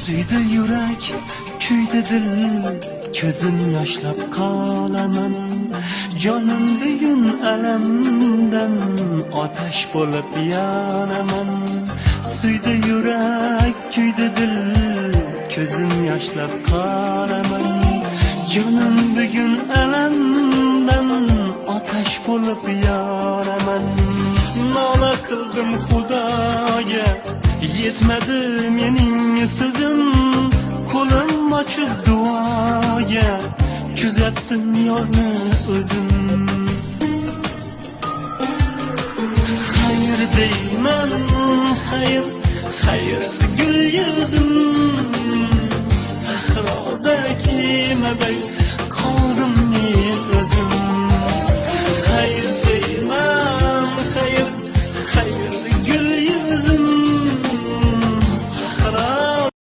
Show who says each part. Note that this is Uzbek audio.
Speaker 1: Suydi yurak, kuydi dil, ko'zim yoshlab qolaman. Jonim bugun alamdan otash bo'lib yonaman. Suydi yurak, kuydi dil, ko'zim yoshlab qolaman. Jonim bugun alamdan otash bo'lib yonaman. Nola qildim Xudoga, yetmadi mening so'zim, qo'lim ochib duoga, kuzatdim yorni o'zim. Xayr deyman, xayr, xayr gul yuzim